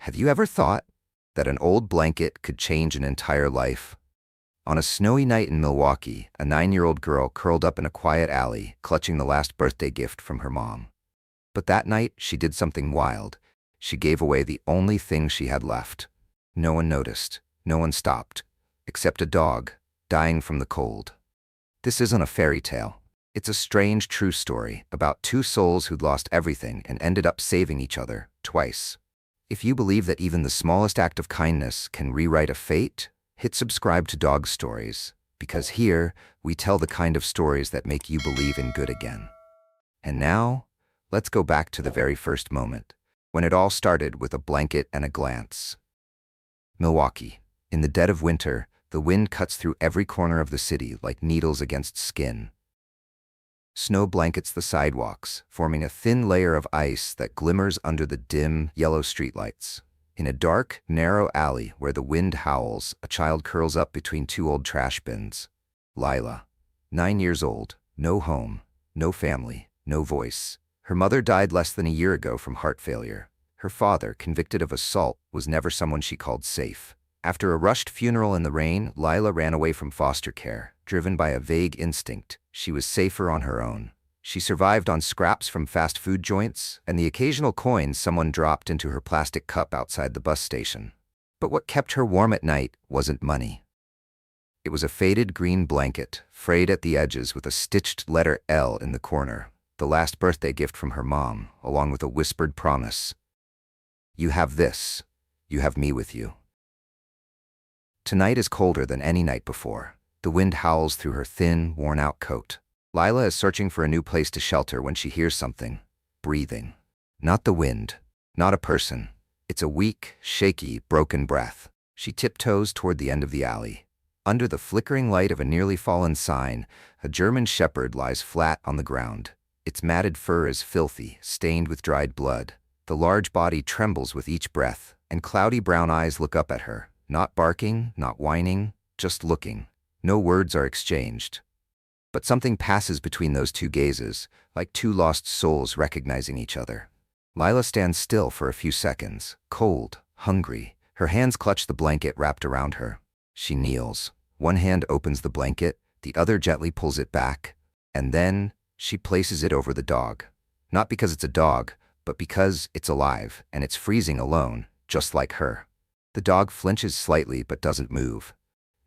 Have you ever thought that an old blanket could change an entire life? On a snowy night in Milwaukee, a 9-year-old girl curled up in a quiet alley, clutching the last birthday gift from her mom. But that night, she did something wild. She gave away the only thing she had left. No one noticed. No one stopped. Except a dog, dying from the cold. This isn't a fairy tale. It's a strange, true story about two souls who'd lost everything and ended up saving each other twice. If you believe that even the smallest act of kindness can rewrite a fate, hit subscribe to Dog Stories, because here we tell the kind of stories that make you believe in good again. And now, let's go back to the very first moment, when it all started with a blanket and a glance. Milwaukee. In the dead of winter, the wind cuts through every corner of the city like needles against skin. Snow blankets the sidewalks, forming a thin layer of ice that glimmers under the dim, yellow streetlights. In a dark, narrow alley where the wind howls, a child curls up between two old trash bins. Lila, 9 years old, no home, no family, no voice. Her mother died less than a year ago from heart failure. Her father, convicted of assault, was never someone she called safe. After a rushed funeral in the rain, Lila ran away from foster care, driven by a vague instinct. She was safer on her own. She survived on scraps from fast food joints and the occasional coins someone dropped into her plastic cup outside the bus station. But what kept her warm at night wasn't money. It was a faded green blanket, frayed at the edges with a stitched letter L in the corner, the last birthday gift from her mom, along with a whispered promise. You have this. You have me with you. Tonight is colder than any night before. The wind howls through her thin, worn-out coat. Lila is searching for a new place to shelter when she hears something. Breathing. Not the wind. Not a person. It's a weak, shaky, broken breath. She tiptoes toward the end of the alley. Under the flickering light of a nearly fallen sign, a German shepherd lies flat on the ground. Its matted fur is filthy, stained with dried blood. The large body trembles with each breath, and cloudy brown eyes look up at her. Not barking, not whining, just looking. No words are exchanged. But something passes between those two gazes, like two lost souls recognizing each other. Lila stands still for a few seconds, cold, hungry. Her hands clutch the blanket wrapped around her. She kneels. One hand opens the blanket, the other gently pulls it back, and then she places it over the dog. Not because it's a dog, but because it's alive, and it's freezing alone, just like her. The dog flinches slightly but doesn't move.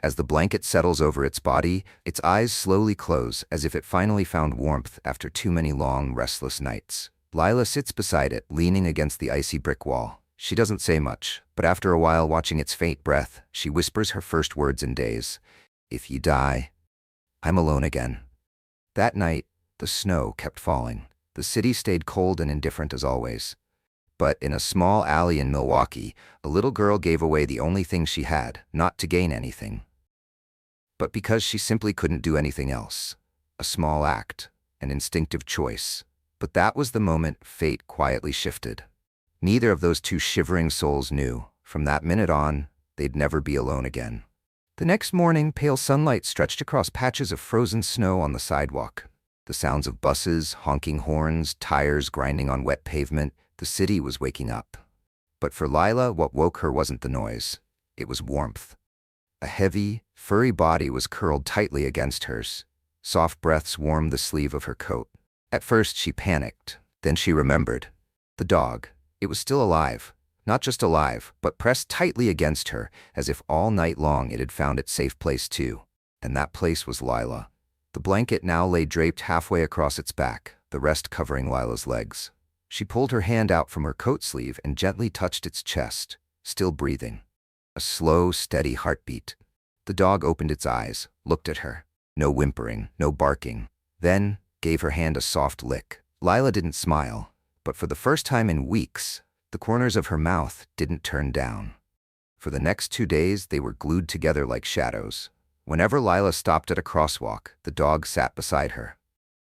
As the blanket settles over its body, its eyes slowly close as if it finally found warmth after too many long, restless nights. Lila sits beside it, leaning against the icy brick wall. She doesn't say much, but after a while, watching its faint breath, she whispers her first words in days. If you die, I'm alone again. That night, the snow kept falling. The city stayed cold and indifferent as always. But in a small alley in Milwaukee, a little girl gave away the only thing she had, not to gain anything, but because she simply couldn't do anything else. A small act, an instinctive choice. But that was the moment fate quietly shifted. Neither of those two shivering souls knew. From that minute on, they'd never be alone again. The next morning, pale sunlight stretched across patches of frozen snow on the sidewalk. The sounds of buses, honking horns, tires grinding on wet pavement. The city was waking up. But for Lila, what woke her wasn't the noise. It was warmth. A heavy, furry body was curled tightly against hers. Soft breaths warmed the sleeve of her coat. At first she panicked. Then she remembered. The dog. It was still alive. Not just alive, but pressed tightly against her, as if all night long it had found its safe place too. And that place was Lila. The blanket now lay draped halfway across its back, the rest covering Lila's legs. She pulled her hand out from her coat sleeve and gently touched its chest, still breathing. A slow, steady heartbeat. The dog opened its eyes, looked at her. No whimpering, no barking. Then, gave her hand a soft lick. Lila didn't smile, but for the first time in weeks, the corners of her mouth didn't turn down. For the next 2 days, they were glued together like shadows. Whenever Lila stopped at a crosswalk, the dog sat beside her.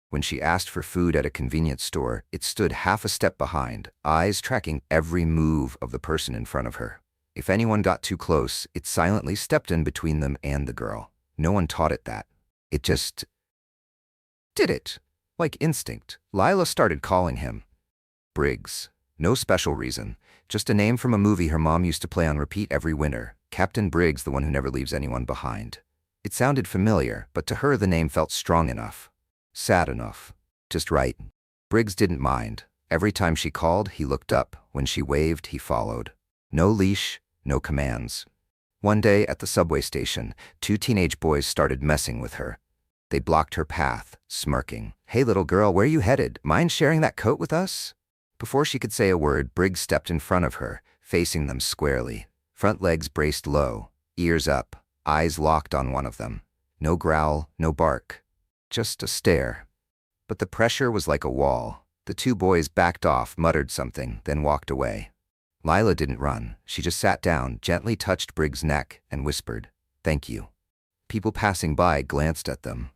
When she asked for food at a convenience store, it stood half a step behind, eyes tracking every move of the person in front of her. If anyone got too close, it silently stepped in between them and the girl. No one taught it that. It just did it. Like instinct, Lila started calling him Briggs. No special reason, just a name from a movie her mom used to play on repeat every winter. Captain Briggs, the one who never leaves anyone behind. It sounded familiar, but to her the name felt strong enough. Sad enough. Just right. Briggs didn't mind. Every time she called, he looked up. When she waved, he followed. No leash, no commands. One day at the subway station, two teenage boys started messing with her. They blocked her path, smirking. "Hey little girl, where you headed? Mind sharing that coat with us?" Before she could say a word, Briggs stepped in front of her, facing them squarely. Front legs braced low, ears up, eyes locked on one of them. No growl, no bark. Just a stare. But the pressure was like a wall. The two boys backed off, muttered something, then walked away. Lila didn't run. She just sat down, gently touched Briggs' neck, and whispered, "Thank you." People passing by glanced at them.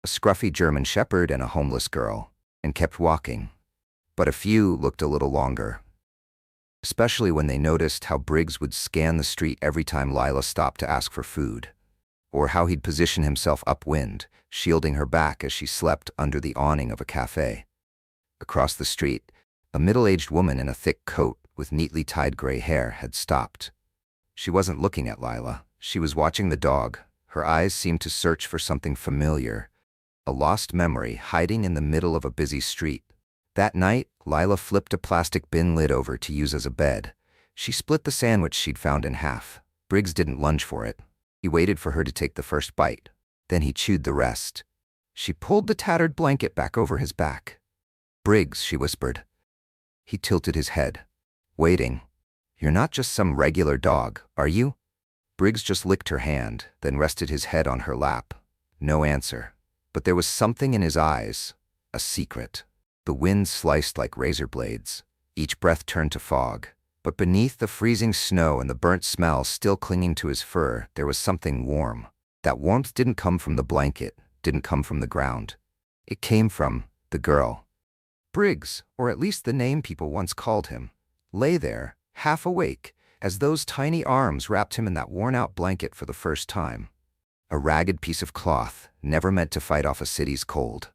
A scruffy German shepherd and a homeless girl, and kept walking. But a few looked a little longer. Especially when they noticed how Briggs would scan the street every time Lila stopped to ask for food. Or how he'd position himself upwind, shielding her back as she slept under the awning of a cafe. Across the street, a middle-aged woman in a thick coat with neatly tied gray hair had stopped. She wasn't looking at Lila. She was watching the dog. Her eyes seemed to search for something familiar, a lost memory hiding in the middle of a busy street. That night, Lila flipped a plastic bin lid over to use as a bed. She split the sandwich she'd found in half. Briggs didn't lunge for it. He waited for her to take the first bite. Then he chewed the rest. She pulled the tattered blanket back over his back. "Briggs," she whispered. He tilted his head. "Waiting. You're not just some regular dog, are you?" Briggs just licked her hand, then rested his head on her lap. No answer. But there was something in his eyes. A secret. The wind sliced like razor blades. Each breath turned to fog. But beneath the freezing snow and the burnt smell still clinging to his fur, there was something warm. That warmth didn't come from the blanket, didn't come from the ground. It came from the girl. Briggs, or at least the name people once called him, lay there, half awake, as those tiny arms wrapped him in that worn-out blanket for the first time. A ragged piece of cloth, never meant to fight off a city's cold.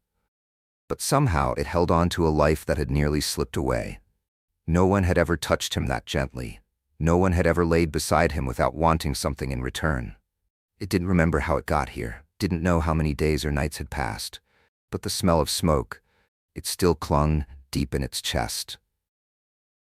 But somehow it held on to a life that had nearly slipped away. No one had ever touched him that gently. No one had ever laid beside him without wanting something in return. It didn't remember how it got here, didn't know how many days or nights had passed. But the smell of smoke, it still clung deep in its chest.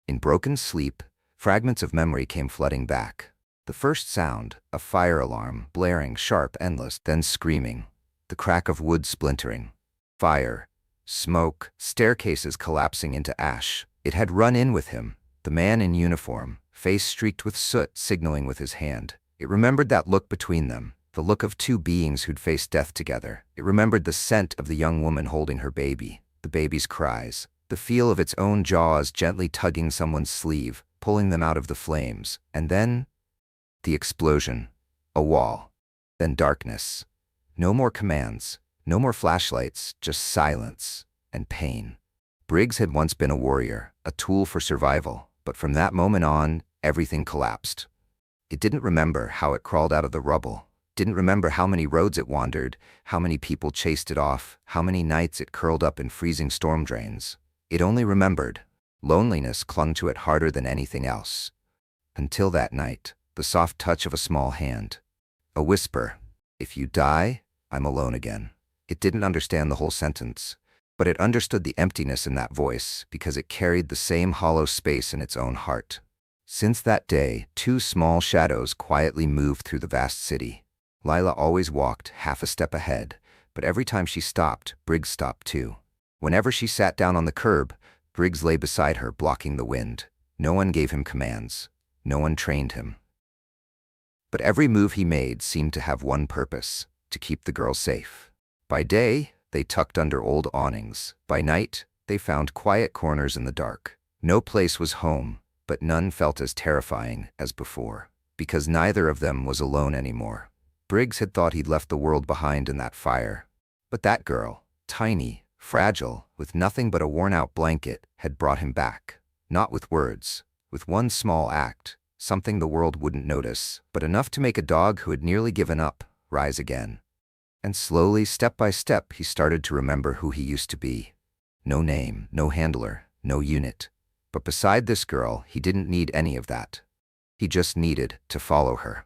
In broken sleep, fragments of memory came flooding back. The first sound, a fire alarm, blaring, sharp, endless, then screaming. The crack of wood splintering. Fire, smoke, staircases collapsing into ash. It had run in with him, the man in uniform, face streaked with soot, signaling with his hand. It remembered that look between them, the look of two beings who'd faced death together. It remembered the scent of the young woman holding her baby, the baby's cries, the feel of its own jaws gently tugging someone's sleeve, pulling them out of the flames. And then, the explosion. A wall. Then darkness. No more commands, no more flashlights, just silence and pain. Briggs had once been a warrior, a tool for survival, but from that moment on, everything collapsed. It didn't remember how it crawled out of the rubble, didn't remember how many roads it wandered, how many people chased it off, how many nights it curled up in freezing storm drains. It only remembered. Loneliness clung to it harder than anything else. Until that night, the soft touch of a small hand. A whisper, "If you die, I'm alone again." It didn't understand the whole sentence, but it understood the emptiness in that voice because it carried the same hollow space in its own heart. Since that day, two small shadows quietly moved through the vast city. Lila always walked half a step ahead, but every time she stopped, Briggs stopped too. Whenever she sat down on the curb, Briggs lay beside her, blocking the wind. No one gave him commands. No one trained him. But every move he made seemed to have one purpose: to keep the girl safe. By day, they tucked under old awnings. By night, they found quiet corners in the dark. No place was home, but none felt as terrifying as before, because neither of them was alone anymore. Briggs had thought he'd left the world behind in that fire. But that girl, tiny, fragile, with nothing but a worn-out blanket, had brought him back. Not with words, with one small act, something the world wouldn't notice, but enough to make a dog who had nearly given up rise again. And slowly, step by step, he started to remember who he used to be. No name, no handler, no unit. But beside this girl, he didn't need any of that. He just needed to follow her.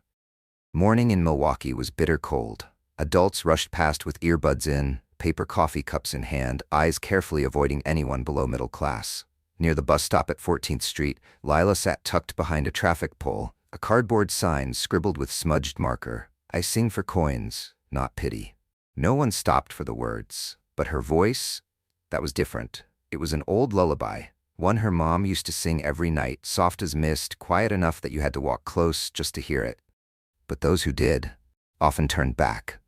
Morning in Milwaukee was bitter cold. Adults rushed past with earbuds in, paper coffee cups in hand, eyes carefully avoiding anyone below middle class. Near the bus stop at 14th Street, Lila sat tucked behind a traffic pole, a cardboard sign scribbled with smudged marker. "I sing for coins, not pity." No one stopped for the words, but her voice, that was different. It was an old lullaby, one her mom used to sing every night, soft as mist, quiet enough that you had to walk close just to hear it. But those who did often turned back.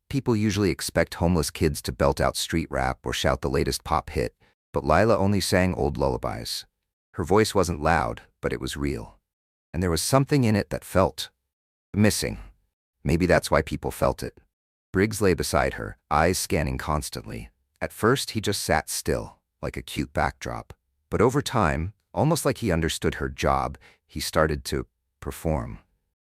People usually expect homeless kids to belt out street rap or shout the latest pop hit, but Lila only sang old lullabies. Her voice wasn't loud, but it was real. And there was something in it that felt missing. Maybe that's why people felt it. Briggs lay beside her, eyes scanning constantly. At first, he just sat still, like a cute backdrop. But over time, almost like he understood her job, he started to perform.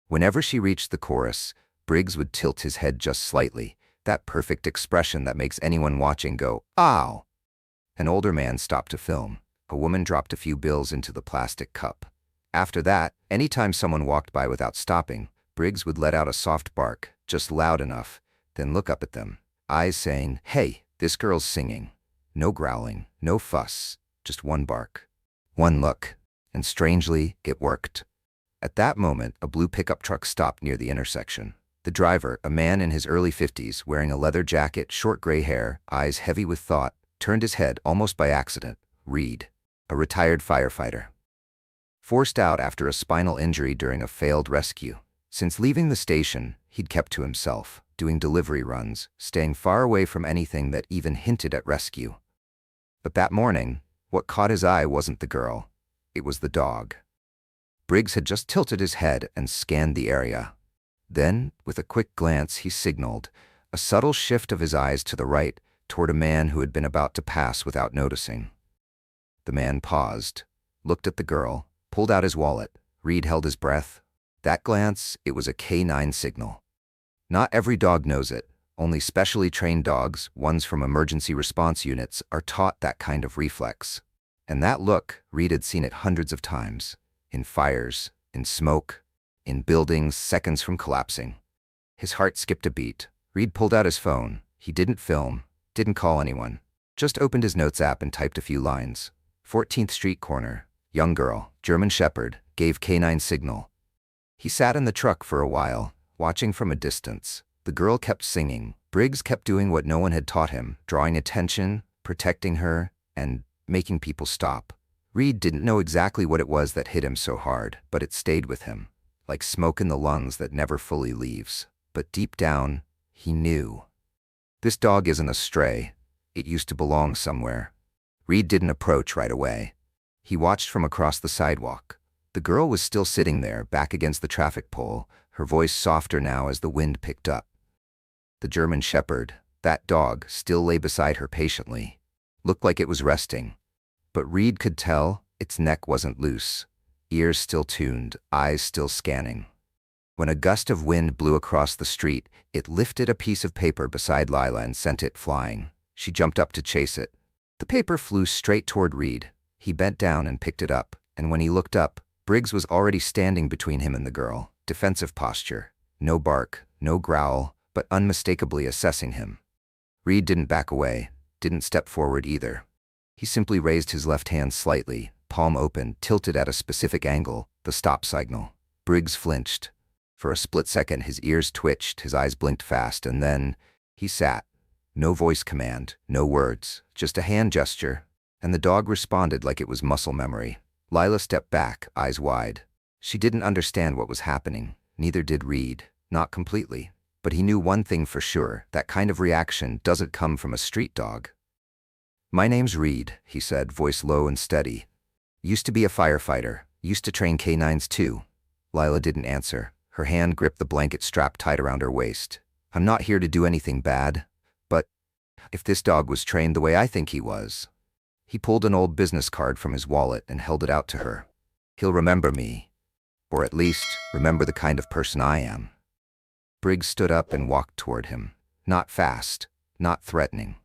Whenever she reached the chorus, Briggs would tilt his head just slightly, that perfect expression that makes anyone watching go, "Ow!" An older man stopped to film. A woman dropped a few bills into the plastic cup. After that, anytime someone walked by without stopping, Briggs would let out a soft bark, just loud enough, then look up at them, eyes saying, "Hey, this girl's singing." No growling, no fuss, just one bark, one look, and strangely, it worked. At that moment, a blue pickup truck stopped near the intersection. The driver, a man in his early 50s, wearing a leather jacket, short gray hair, eyes heavy with thought, turned his head almost by accident. Reed, a retired firefighter. Forced out after a spinal injury during a failed rescue. Since leaving the station, he'd kept to himself, doing delivery runs, staying far away from anything that even hinted at rescue. But that morning, what caught his eye wasn't the girl. It was the dog. Briggs had just tilted his head and scanned the area. Then, with a quick glance, he signaled, a subtle shift of his eyes to the right, toward a man who had been about to pass without noticing. The man paused, looked at the girl, pulled out his wallet. Reed held his breath. That glance, it was a K9 signal. Not every dog knows it. Only specially trained dogs, ones from emergency response units, are taught that kind of reflex. And that look, Reed had seen it hundreds of times. In fires, in smoke, in buildings seconds from collapsing. His heart skipped a beat. Reed pulled out his phone. He didn't film, didn't call anyone. Just opened his notes app and typed a few lines. 14th Street corner, young girl, German Shepherd, gave K9 signal. He sat in the truck for a while, watching from a distance. The girl kept singing. Briggs kept doing what no one had taught him, drawing attention, protecting her, and making people stop. Reed didn't know exactly what it was that hit him so hard, but it stayed with him, like smoke in the lungs that never fully leaves. But deep down, he knew. This dog isn't a stray. It used to belong somewhere. Reed didn't approach right away. He watched from across the sidewalk. The girl was still sitting there, back against the traffic pole, her voice softer now as the wind picked up. The German Shepherd, that dog, still lay beside her patiently. Looked like it was resting. But Reed could tell its neck wasn't loose, ears still tuned, eyes still scanning. When a gust of wind blew across the street, it lifted a piece of paper beside Lila and sent it flying. She jumped up to chase it. The paper flew straight toward Reed. He bent down and picked it up, and when he looked up, Briggs was already standing between him and the girl, defensive posture. No bark, no growl, but unmistakably assessing him. Reed didn't back away, didn't step forward either. He simply raised his left hand slightly, palm open, tilted at a specific angle, the stop signal. Briggs flinched. For a split second, his ears twitched, his eyes blinked fast, and then he sat. No voice command, no words, just a hand gesture, and the dog responded like it was muscle memory. Lila stepped back, eyes wide. She didn't understand what was happening, neither did Reed, not completely. But he knew one thing for sure, that kind of reaction doesn't come from a street dog. "My name's Reed," he said, voice low and steady. "Used to be a firefighter, used to train K9s too." Lila didn't answer. Her hand gripped the blanket strap tight around her waist. "I'm not here to do anything bad, but if this dog was trained the way I think he was." He pulled an old business card from his wallet and held it out to her. "He'll remember me, or at least remember the kind of person I am." Briggs stood up and walked toward him, not fast, not threatening.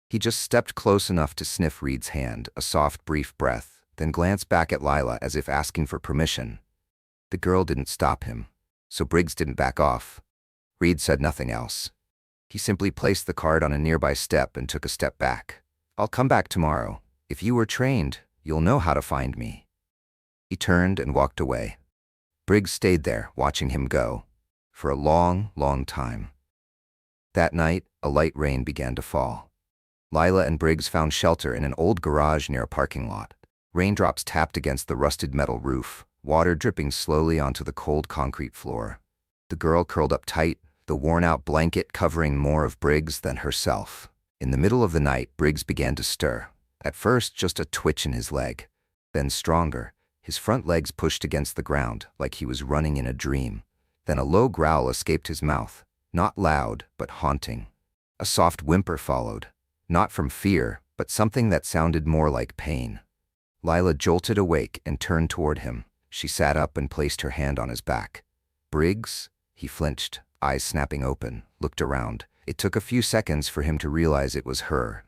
He just stepped close enough to sniff Reed's hand, a soft, brief breath, then glanced back at Lila as if asking for permission. The girl didn't stop him, so Briggs didn't back off. Reed said nothing else. He simply placed the card on a nearby step and took a step back. "I'll come back tomorrow. If you were trained, you'll know how to find me." He turned and walked away. Briggs stayed there, watching him go, for a long, long time. That night, a light rain began to fall. Lila and Briggs found shelter in an old garage near a parking lot. Raindrops tapped against the rusted metal roof, water dripping slowly onto the cold concrete floor. The girl curled up tight, the worn-out blanket covering more of Briggs than herself. In the middle of the night, Briggs began to stir. At first, just a twitch in his leg. Then stronger. His front legs pushed against the ground, like he was running in a dream. Then a low growl escaped his mouth, not loud, but haunting. A soft whimper followed, not from fear, but something that sounded more like pain. Lila jolted awake and turned toward him. She sat up and placed her hand on his back. "Briggs?" He flinched, eyes snapping open, looked around. It took a few seconds for him to realize it was her.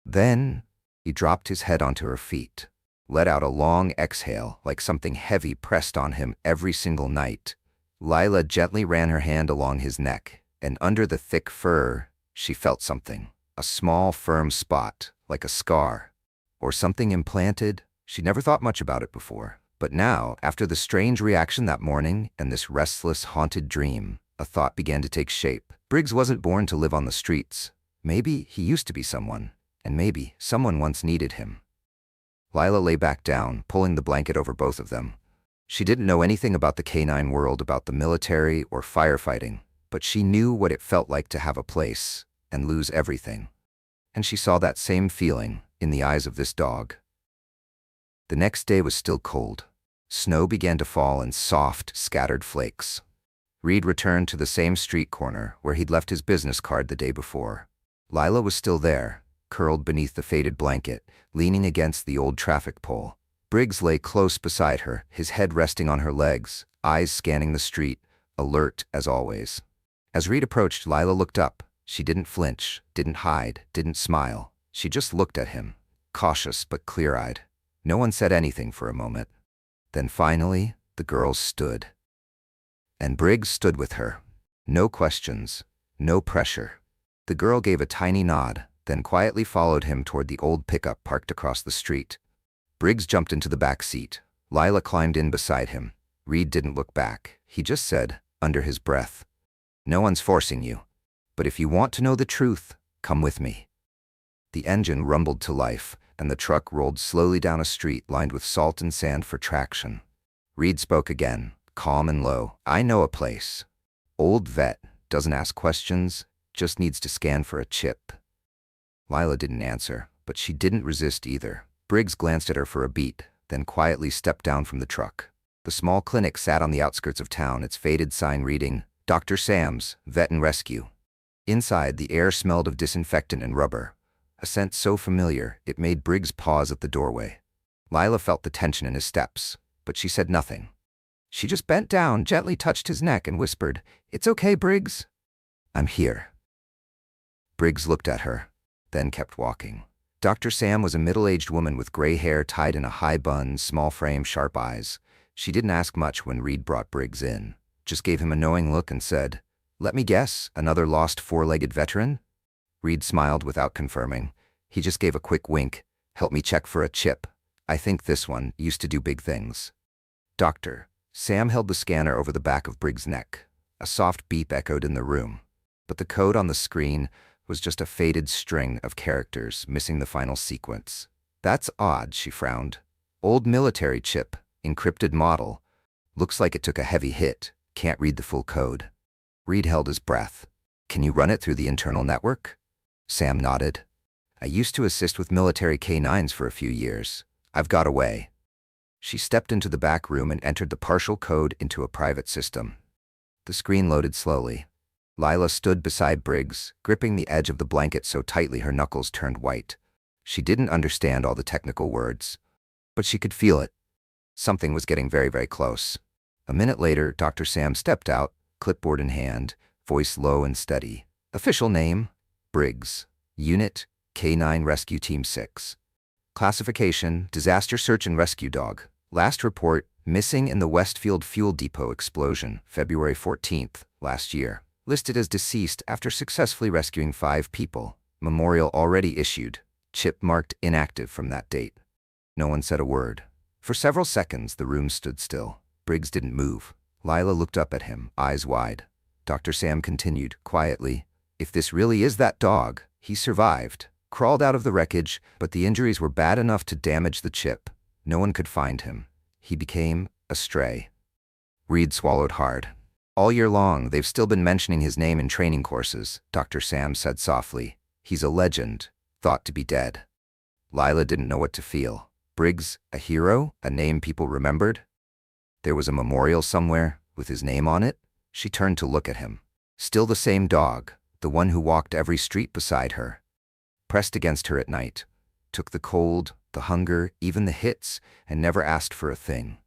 Then, he dropped his head onto her feet, let out a long exhale like something heavy pressed on him every single night. Lila gently ran her hand along his neck, and under the thick fur, she felt something. A small, firm spot, like a scar. Or something implanted. She never thought much about it before. But now, after the strange reaction that morning and this restless, haunted dream, a thought began to take shape. Briggs wasn't born to live on the streets. Maybe he used to be someone, and maybe someone once needed him. Lila lay back down, pulling the blanket over both of them. She didn't know anything about the canine world, about the military or firefighting, but she knew what it felt like to have a place and lose everything. And she saw that same feeling in the eyes of this dog. The next day was still cold. Snow began to fall in soft, scattered flakes. Reed returned to the same street corner where he'd left his business card the day before. Lila was still there, curled beneath the faded blanket, leaning against the old traffic pole. Briggs lay close beside her, his head resting on her legs, eyes scanning the street, alert as always. As Reed approached, Lila looked up. She didn't flinch, didn't hide, didn't smile. She just looked at him, cautious but clear-eyed. No one said anything for a moment. Then finally, the girl stood. And Briggs stood with her. No questions, no pressure. The girl gave a tiny nod, then quietly followed him toward the old pickup parked across the street. Briggs jumped into the back seat. Lila climbed in beside him. Reed didn't look back. He just said, under his breath, "No one's forcing you. But if you want to know the truth, come with me." The engine rumbled to life, and the truck rolled slowly down a street lined with salt and sand for traction. Reed spoke again, calm and low. "I know a place. Old vet, doesn't ask questions, just needs to scan for a chip." Lila didn't answer, but she didn't resist either. Briggs glanced at her for a beat, then quietly stepped down from the truck. The small clinic sat on the outskirts of town, its faded sign reading, "Dr. Sam's, Vet and Rescue." Inside, the air smelled of disinfectant and rubber, a scent so familiar it made Briggs pause at the doorway. Lila felt the tension in his steps, but she said nothing. She just bent down, gently touched his neck, and whispered, "It's okay, Briggs. I'm here." Briggs looked at her, then kept walking. Dr. Sam was a middle-aged woman with gray hair tied in a high bun, small frame, sharp eyes. She didn't ask much when Reed brought Briggs in, just gave him a knowing look and said, "Let me guess, another lost four-legged veteran?" Reed smiled without confirming. He just gave a quick wink. "Help me check for a chip. I think this one used to do big things." "Doctor." Sam held the scanner over the back of Briggs' neck. A soft beep echoed in the room, but the code on the screen was just a faded string of characters missing the final sequence. "That's odd," she frowned. "Old military chip, encrypted model. Looks like it took a heavy hit. Can't read the full code." Reed held his breath. "Can you run it through the internal network?" Sam nodded. "I used to assist with military K9s for a few years. I've got a way." She stepped into the back room and entered the partial code into a private system. The screen loaded slowly. Lila stood beside Briggs, gripping the edge of the blanket so tightly her knuckles turned white. She didn't understand all the technical words, but she could feel it. Something was getting very, very close. A minute later, Dr. Sam stepped out, clipboard in hand, voice low and steady. "Official name, Briggs. Unit, K9 Rescue Team 6. Classification: Disaster Search and Rescue Dog. Last report: missing in the Westfield Fuel Depot explosion, February 14th, last year. Listed as deceased after successfully rescuing 5 people. Memorial already issued. Chip marked inactive from that date. No one said a word. For several seconds, the room stood still. Briggs didn't move. Lila looked up at him, eyes wide. Dr. Sam continued, quietly, "If this really is that dog, he survived. Crawled out of the wreckage, but the injuries were bad enough to damage the chip. No one could find him. He became a stray." Reed swallowed hard. "All year long, they've still been mentioning his name in training courses," Dr. Sam said softly. "He's a legend, thought to be dead." Lila didn't know what to feel. Briggs, a hero, a name people remembered? There was a memorial somewhere, with his name on it? She turned to look at him. Still the same dog, the one who walked every street beside her. Pressed against her at night. Took the cold, the hunger, even the hits, and never asked for a thing.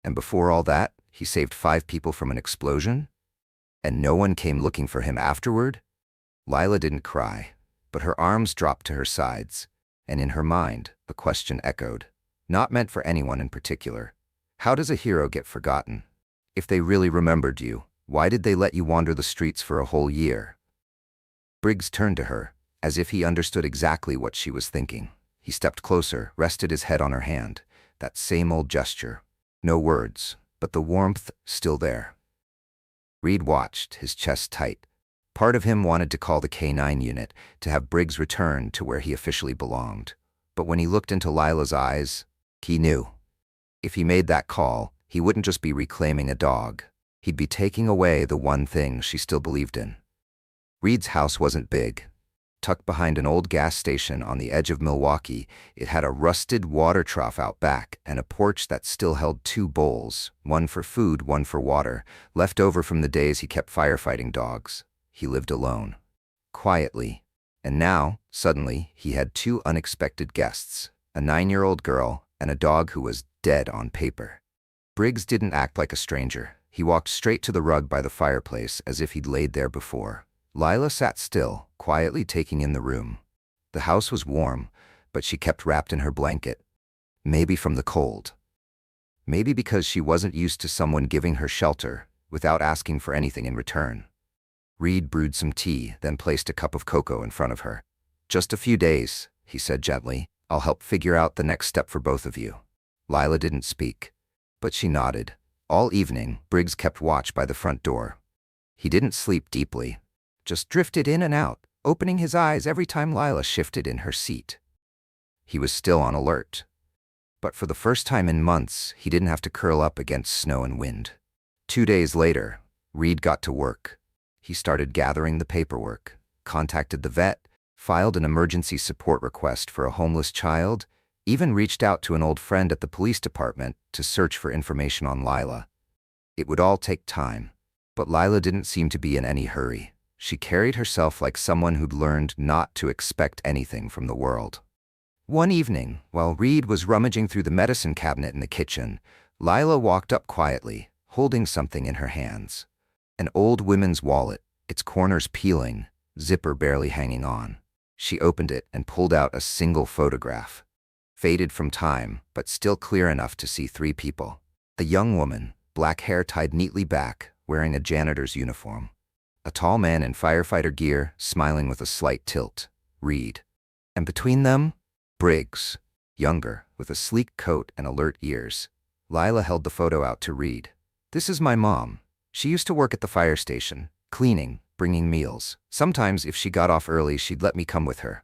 And before all that, he saved 5 people from an explosion? And no one came looking for him afterward? Lila didn't cry, but her arms dropped to her sides, and in her mind, a question echoed. Not meant for anyone in particular. How does a hero get forgotten? If they really remembered you, why did they let you wander the streets for a whole year? Briggs turned to her, as if he understood exactly what she was thinking. He stepped closer, rested his head on her hand. That same old gesture. No words, but the warmth still there. Reed watched, his chest tight. Part of him wanted to call the K9 unit, to have Briggs return to where he officially belonged. But when he looked into Lila's eyes, he knew. If he made that call, he wouldn't just be reclaiming a dog. He'd be taking away the one thing she still believed in. Reed's house wasn't big. Tucked behind an old gas station on the edge of Milwaukee, it had a rusted water trough out back and a porch that still held 2 bowls, one for food, one for water, left over from the days he kept firefighting dogs. He lived alone. Quietly. And now, suddenly, he had 2 unexpected guests, a 9-year-old girl and a dog who was dead on paper. Briggs didn't act like a stranger. He walked straight to the rug by the fireplace as if he'd laid there before. Lila sat still, quietly taking in the room. The house was warm, but she kept wrapped in her blanket. Maybe from the cold. Maybe because she wasn't used to someone giving her shelter without asking for anything in return. Reed brewed some tea, then placed a cup of cocoa in front of her. "Just a few days," he said gently. "I'll help figure out the next step for both of you." Lila didn't speak, but she nodded. All evening, Briggs kept watch by the front door. He didn't sleep deeply, just drifted in and out, opening his eyes every time Lila shifted in her seat. He was still on alert. But for the first time in months, he didn't have to curl up against snow and wind. 2 days later, Reed got to work. He started gathering the paperwork, contacted the vet, filed an emergency support request for a homeless child, even reached out to an old friend at the police department to search for information on Lila. It would all take time, but Lila didn't seem to be in any hurry. She carried herself like someone who'd learned not to expect anything from the world. One evening, while Reed was rummaging through the medicine cabinet in the kitchen, Lila walked up quietly, holding something in her hands. An old women's wallet, its corners peeling, zipper barely hanging on. She opened it and pulled out a single photograph. Faded from time, but still clear enough to see 3 people. A young woman, black hair tied neatly back, wearing a janitor's uniform. A tall man in firefighter gear, smiling with a slight tilt. Reed. And between them, Briggs, younger, with a sleek coat and alert ears. Lila held the photo out to Reed. "This is my mom. She used to work at the fire station, cleaning, bringing meals. Sometimes, if she got off early, she'd let me come with her.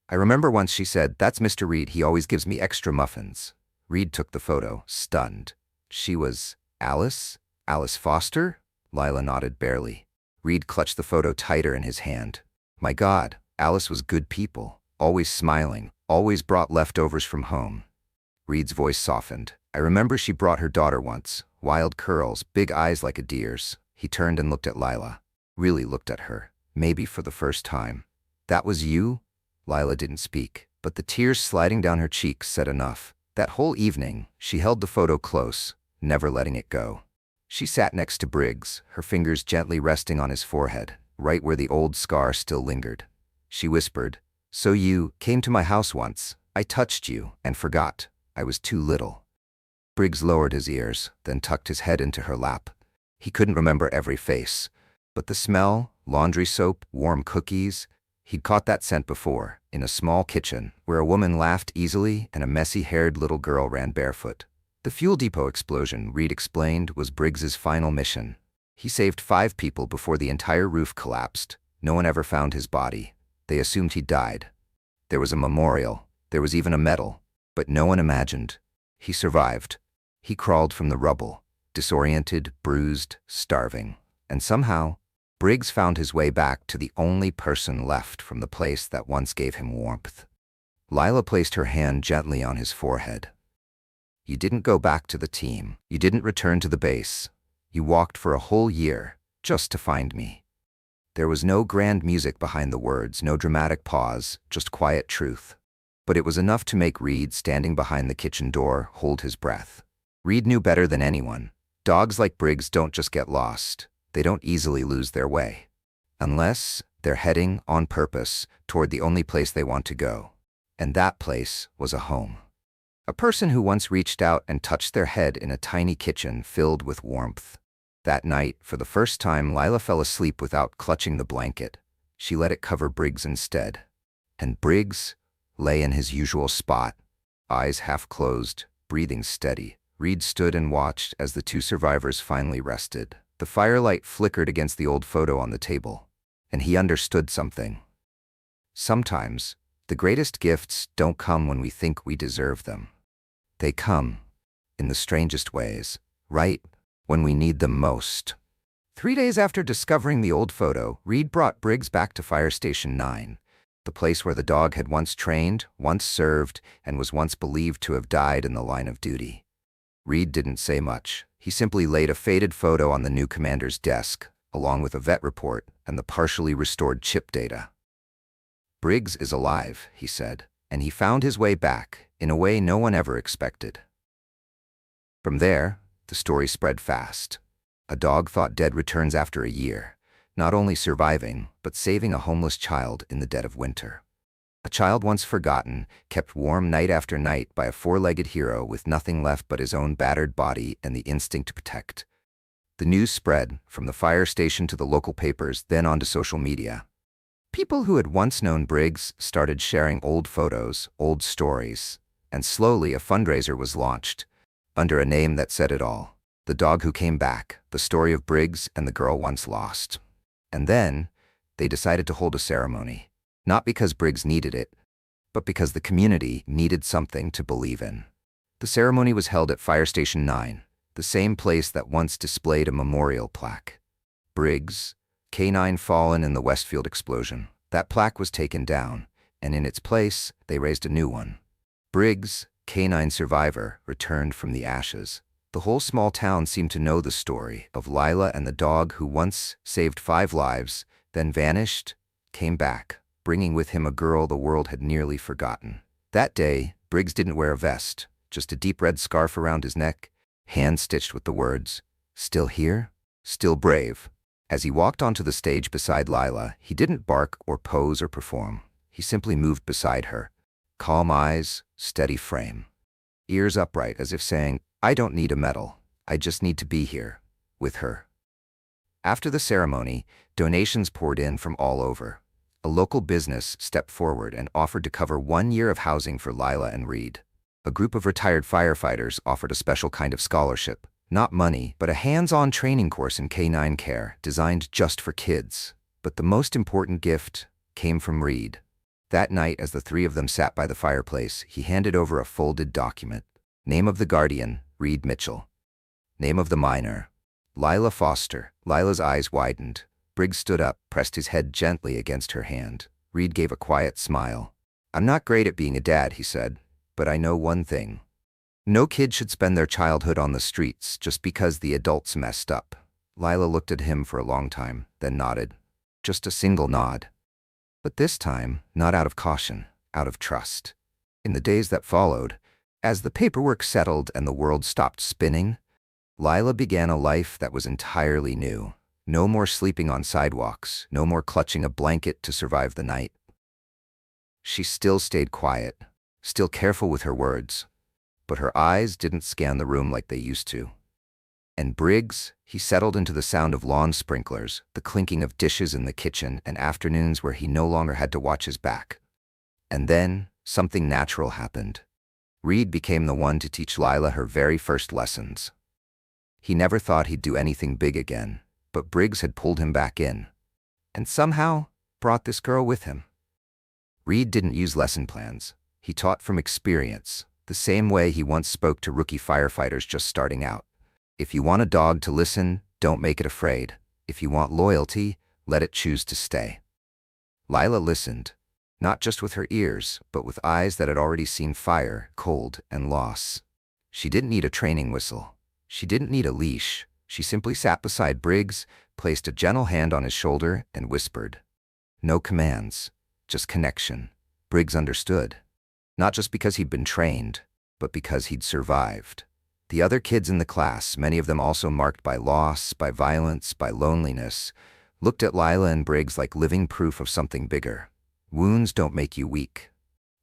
I remember once she said, 'That's Mr. Reed, he always gives me extra muffins.'" Reed took the photo, stunned. "She was Alice? Alice Foster?" Lila nodded barely. Reed clutched the photo tighter in his hand. "My God, Alice was good people, always smiling, always brought leftovers from home." Reed's voice softened. "I remember she brought her daughter once, wild curls, big eyes like a deer's." He turned and looked at Lila. Really looked at her, maybe for the first time. "That was you?" Lila didn't speak, but the tears sliding down her cheeks said enough. That whole evening, she held the photo close, never letting it go. She sat next to Briggs, her fingers gently resting on his forehead, right where the old scar still lingered. She whispered, "So you came to my house once, I touched you and forgot. I was too little." Briggs lowered his ears, then tucked his head into her lap. He couldn't remember every face, but the smell, laundry soap, warm cookies, he'd caught that scent before, in a small kitchen, where a woman laughed easily and a messy-haired little girl ran barefoot. The fuel depot explosion, Reed explained, was Briggs's final mission. He saved 5 people before the entire roof collapsed. No one ever found his body. They assumed he died. There was a memorial. There was even a medal. But no one imagined. He survived. He crawled from the rubble, disoriented, bruised, starving. And somehow, Briggs found his way back to the only person left from the place that once gave him warmth. Lila placed her hand gently on his forehead. "You didn't go back to the team. You didn't return to the base. You walked for a whole year, just to find me." There was no grand music behind the words, no dramatic pause, just quiet truth. But it was enough to make Reed, standing behind the kitchen door, hold his breath. Reed knew better than anyone. Dogs like Briggs don't just get lost. They don't easily lose their way. Unless they're heading, on purpose, toward the only place they want to go. And that place was a home. A person who once reached out and touched their head in a tiny kitchen filled with warmth. That night, for the first time, Lila fell asleep without clutching the blanket. She let it cover Briggs instead. And Briggs lay in his usual spot, eyes half closed, breathing steady. Reed stood and watched as the 2 survivors finally rested. The firelight flickered against the old photo on the table, and he understood something. Sometimes, the greatest gifts don't come when we think we deserve them. They come in the strangest ways, right when we need them most. 3 days after discovering the old photo, Reed brought Briggs back to Fire Station 9, the place where the dog had once trained, once served, and was once believed to have died in the line of duty. Reed didn't say much. He simply laid a faded photo on the new commander's desk, along with a vet report and the partially restored chip data. "Briggs is alive," he said, and he found his way back in a way no one ever expected. From there, the story spread fast. A dog thought dead returns after a year, not only surviving, but saving a homeless child in the dead of winter. A child once forgotten, kept warm night after night by a 4-legged hero with nothing left but his own battered body and the instinct to protect. The news spread, from the fire station to the local papers, then onto social media. People who had once known Briggs started sharing old photos, old stories, and slowly a fundraiser was launched, under a name that said it all. The Dog Who Came Back, the story of Briggs and the girl once lost. And then, they decided to hold a ceremony. Not because Briggs needed it, but because the community needed something to believe in. The ceremony was held at Fire Station 9, the same place that once displayed a memorial plaque. Briggs, K9 fallen in the Westfield explosion. That plaque was taken down, and in its place, they raised a new one. Briggs, K9 survivor, returned from the ashes. The whole small town seemed to know the story of Lila and the dog who once saved 5 lives, then vanished, came back, bringing with him a girl the world had nearly forgotten. That day, Briggs didn't wear a vest, just a deep red scarf around his neck, hand-stitched with the words, "Still here? Still brave." As he walked onto the stage beside Lila, he didn't bark or pose or perform. He simply moved beside her. Calm eyes, steady frame. Ears upright as if saying, "I don't need a medal. I just need to be here, with her." After the ceremony, donations poured in from all over. A local business stepped forward and offered to cover 1 year of housing for Lila and Reed. A group of retired firefighters offered a special kind of scholarship. Not money, but a hands-on training course in K9 care, designed just for kids. But the most important gift came from Reed. That night, as the 3 of them sat by the fireplace, he handed over a folded document. Name of the guardian, Reed Mitchell. Name of the minor, Lila Foster. Lila's eyes widened. Briggs stood up, pressed his head gently against her hand. Reed gave a quiet smile. "I'm not great at being a dad," he said, "but I know one thing. No kid should spend their childhood on the streets just because the adults messed up." Lila looked at him for a long time, then nodded. Just a single nod. But this time, not out of caution, out of trust. In the days that followed, as the paperwork settled and the world stopped spinning, Lila began a life that was entirely new. No more sleeping on sidewalks, no more clutching a blanket to survive the night. She still stayed quiet, still careful with her words, but her eyes didn't scan the room like they used to. And Briggs, he settled into the sound of lawn sprinklers, the clinking of dishes in the kitchen, and afternoons where he no longer had to watch his back. And then, something natural happened. Reed became the one to teach Lila her very first lessons. He never thought he'd do anything big again, but Briggs had pulled him back in, and somehow brought this girl with him. Reed didn't use lesson plans. He taught from experience, the same way he once spoke to rookie firefighters just starting out. If you want a dog to listen, don't make it afraid. If you want loyalty, let it choose to stay. Lila listened, not just with her ears, but with eyes that had already seen fire, cold, and loss. She didn't need a training whistle. She didn't need a leash. She simply sat beside Briggs, placed a gentle hand on his shoulder, and whispered. No commands, just connection. Briggs understood. Not just because he'd been trained, but because he'd survived. The other kids in the class, many of them also marked by loss, by violence, by loneliness, looked at Lila and Briggs like living proof of something bigger. Wounds don't make you weak.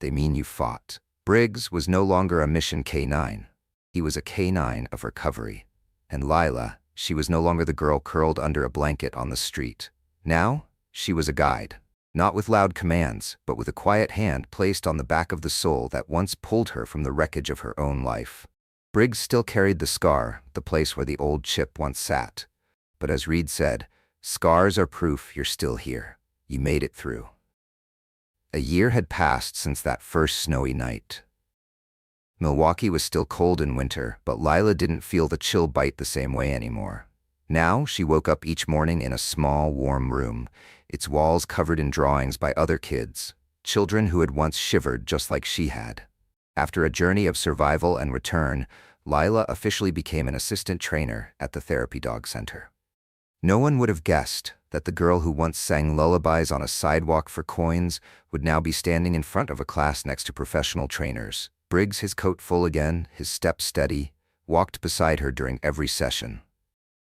They mean you fought. Briggs was no longer a mission K9. He was a K9 of recovery. And Lila, she was no longer the girl curled under a blanket on the street. Now, she was a guide. Not with loud commands, but with a quiet hand placed on the back of the soul that once pulled her from the wreckage of her own life. Briggs still carried the scar, the place where the old chip once sat. But as Reed said, scars are proof you're still here. You made it through. A year had passed since that first snowy night. Milwaukee was still cold in winter, but Lila didn't feel the chill bite the same way anymore. Now she woke up each morning in a small, warm room, its walls covered in drawings by other kids, children who had once shivered just like she had. After a journey of survival and return, Lila officially became an assistant trainer at the therapy dog center. No one would have guessed that the girl who once sang lullabies on a sidewalk for coins would now be standing in front of a class next to professional trainers. Briggs, his coat full again, his step steady, walked beside her during every session.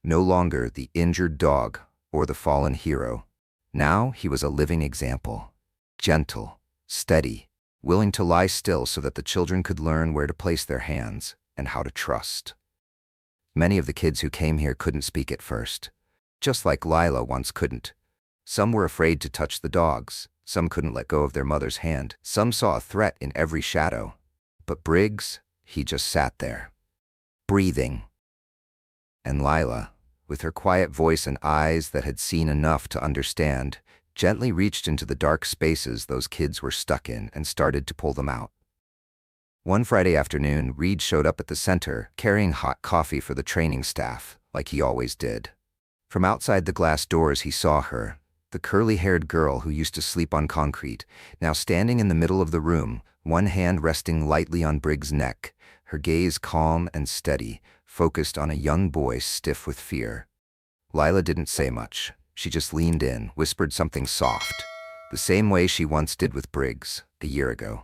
No longer the injured dog or the fallen hero. Now he was a living example. Gentle, steady, willing to lie still so that the children could learn where to place their hands and how to trust. Many of the kids who came here couldn't speak at first, just like Lila once couldn't. Some were afraid to touch the dogs, some couldn't let go of their mother's hand, some saw a threat in every shadow. But Briggs, he just sat there, breathing. And Lila, with her quiet voice and eyes that had seen enough to understand, gently reached into the dark spaces those kids were stuck in and started to pull them out. One Friday afternoon, Reed showed up at the center, carrying hot coffee for the training staff, like he always did. From outside the glass doors he saw her, the curly-haired girl who used to sleep on concrete, now standing in the middle of the room, one hand resting lightly on Briggs' neck, her gaze calm and steady, focused on a young boy stiff with fear. Lila didn't say much. She just leaned in, whispered something soft, the same way she once did with Briggs, a year ago.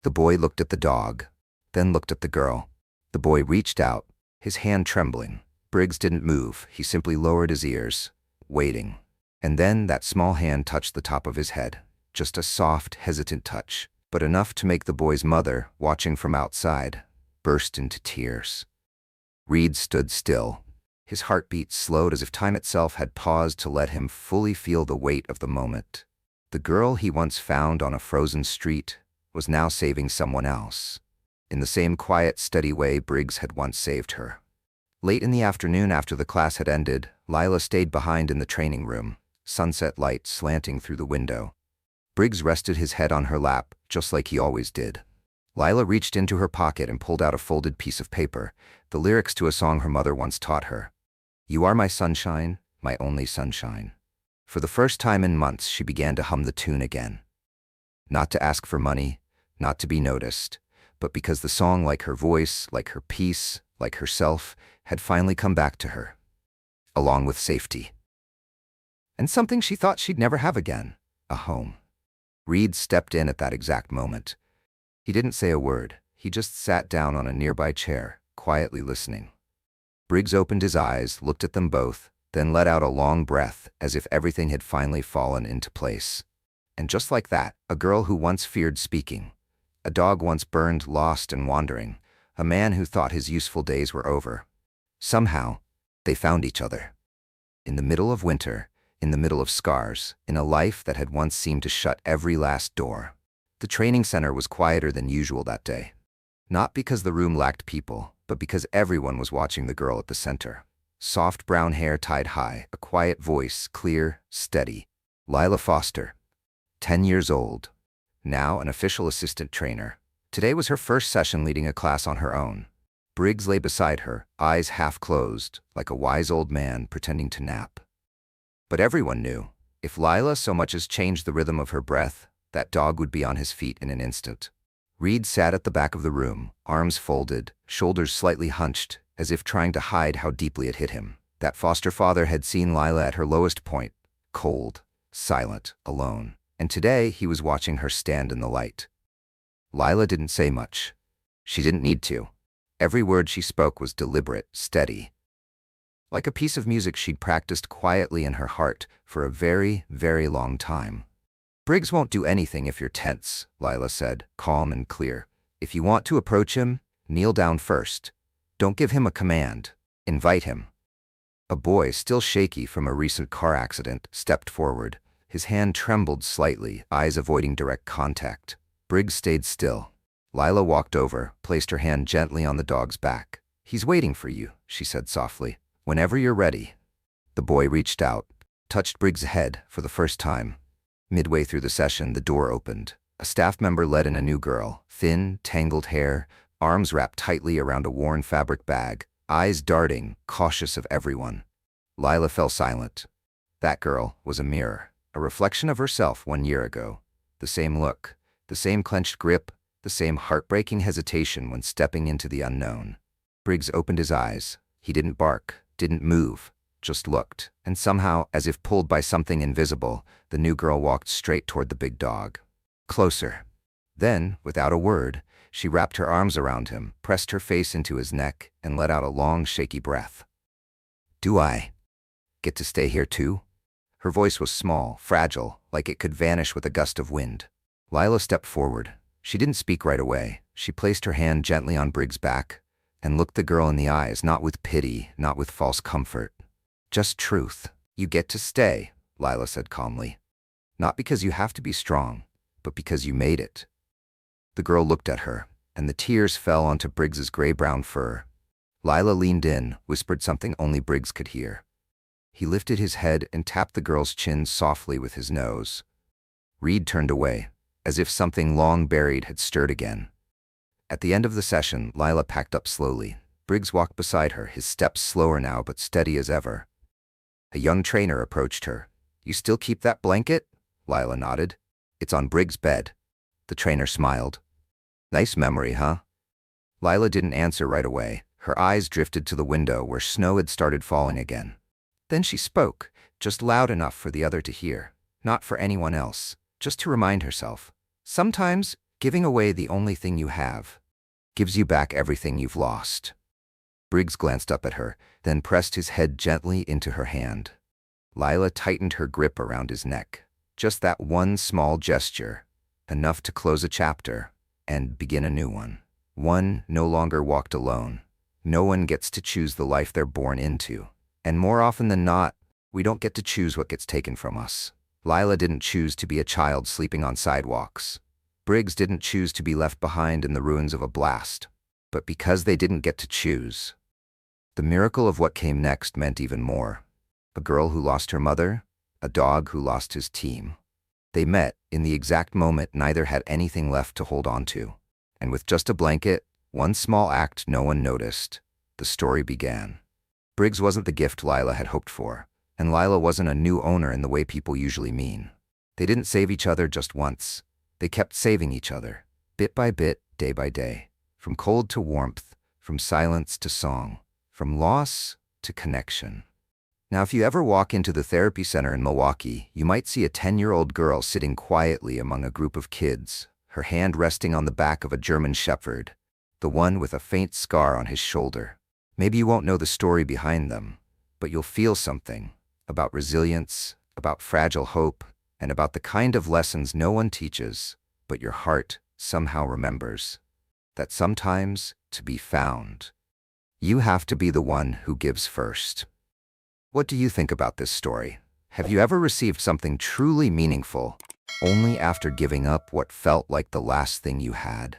The boy looked at the dog, then looked at the girl. The boy reached out, his hand trembling. Briggs didn't move. He simply lowered his ears, waiting. And then that small hand touched the top of his head, just a soft, hesitant touch, but enough to make the boy's mother, watching from outside, burst into tears. Reed stood still. His heartbeat slowed as if time itself had paused to let him fully feel the weight of the moment. The girl he once found on a frozen street was now saving someone else, in the same quiet, steady way Briggs had once saved her. Late in the afternoon after the class had ended, Lila stayed behind in the training room, sunset light slanting through the window. Briggs rested his head on her lap, just like he always did. Lila reached into her pocket and pulled out a folded piece of paper, the lyrics to a song her mother once taught her. "You are my sunshine, my only sunshine." For the first time in months, she began to hum the tune again. Not to ask for money, not to be noticed, but because the song, like her voice, like her peace, like herself, had finally come back to her, along with safety. And something she thought she'd never have again, a home. Reed stepped in at that exact moment. He didn't say a word. He just sat down on a nearby chair, quietly listening. Briggs opened his eyes, looked at them both, then let out a long breath as if everything had finally fallen into place. And just like that, a girl who once feared speaking, a dog once burned, lost and wandering, a man who thought his useful days were over. Somehow, they found each other. In the middle of winter, in the middle of scars, in a life that had once seemed to shut every last door. The training center was quieter than usual that day. Not because the room lacked people, but because everyone was watching the girl at the center. Soft brown hair tied high, a quiet voice, clear, steady. Lila Foster, 10 years old, now an official assistant trainer. Today was her first session leading a class on her own. Briggs lay beside her, eyes half closed, like a wise old man pretending to nap. But everyone knew, if Lila so much as changed the rhythm of her breath, that dog would be on his feet in an instant. Reed sat at the back of the room, arms folded, shoulders slightly hunched, as if trying to hide how deeply it hit him. That foster father had seen Lila at her lowest point, cold, silent, alone, and today he was watching her stand in the light. Lila didn't say much. She didn't need to. Every word she spoke was deliberate, steady. Like a piece of music she'd practiced quietly in her heart for a very, very long time. Briggs won't do anything if you're tense, Lila said, calm and clear. If you want to approach him, kneel down first. Don't give him a command. Invite him. A boy, still shaky from a recent car accident, stepped forward. His hand trembled slightly, eyes avoiding direct contact. Briggs stayed still. Lila walked over, placed her hand gently on the dog's back. "He's waiting for you," she said softly. "Whenever you're ready." The boy reached out, touched Briggs' head for the first time. Midway through the session, the door opened. A staff member led in a new girl, thin, tangled hair, arms wrapped tightly around a worn fabric bag, eyes darting, cautious of everyone. Lila fell silent. That girl was a mirror, a reflection of herself 1 year ago. The same look, the same clenched grip, the same heartbreaking hesitation when stepping into the unknown. Briggs opened his eyes. He didn't bark, didn't move, just looked, and somehow, as if pulled by something invisible, the new girl walked straight toward the big dog. Closer. Then, without a word, she wrapped her arms around him, pressed her face into his neck, and let out a long, shaky breath. "Do I get to stay here too?" Her voice was small, fragile, like it could vanish with a gust of wind. Lila stepped forward. She didn't speak right away. She placed her hand gently on Briggs' back and looked the girl in the eyes, not with pity, not with false comfort. "Just truth. You get to stay," Lila said calmly. "Not because you have to be strong, but because you made it." The girl looked at her, and the tears fell onto Briggs's gray-brown fur. Lila leaned in, whispered something only Briggs could hear. He lifted his head and tapped the girl's chin softly with his nose. Reed turned away, as if something long buried had stirred again. At the end of the session, Lila packed up slowly. Briggs walked beside her, his steps slower now but steady as ever. A young trainer approached her. "You still keep that blanket?" Lila nodded. "It's on Briggs' bed." The trainer smiled. "Nice memory, huh?" Lila didn't answer right away. Her eyes drifted to the window where snow had started falling again. Then she spoke, just loud enough for the other to hear, not for anyone else, just to remind herself. "Sometimes, giving away the only thing you have gives you back everything you've lost." Briggs glanced up at her, then pressed his head gently into her hand. Lila tightened her grip around his neck. Just that one small gesture, enough to close a chapter and begin a new one. One no longer walked alone. No one gets to choose the life they're born into. And more often than not, we don't get to choose what gets taken from us. Lila didn't choose to be a child sleeping on sidewalks. Briggs didn't choose to be left behind in the ruins of a blast. But because they didn't get to choose, the miracle of what came next meant even more. A girl who lost her mother, a dog who lost his team. They met in the exact moment neither had anything left to hold on to. And with just a blanket, one small act no one noticed, the story began. Briggs wasn't the gift Lila had hoped for, and Lila wasn't a new owner in the way people usually mean. They didn't save each other just once. They kept saving each other, bit by bit, day by day. From cold to warmth, from silence to song, from loss to connection. Now, if you ever walk into the therapy center in Milwaukee, you might see a 10-year-old girl sitting quietly among a group of kids, her hand resting on the back of a German shepherd, the one with a faint scar on his shoulder. Maybe you won't know the story behind them, but you'll feel something about resilience, about fragile hope, and about the kind of lessons no one teaches, but your heart somehow remembers that sometimes, to be found, you have to be the one who gives first. What do you think about this story? Have you ever received something truly meaningful only after giving up what felt like the last thing you had?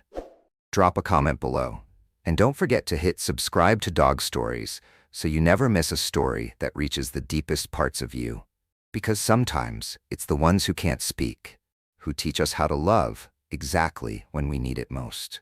Drop a comment below. And don't forget to hit subscribe to Dog Stories so you never miss a story that reaches the deepest parts of you. Because sometimes it's the ones who can't speak, who teach us how to love exactly when we need it most.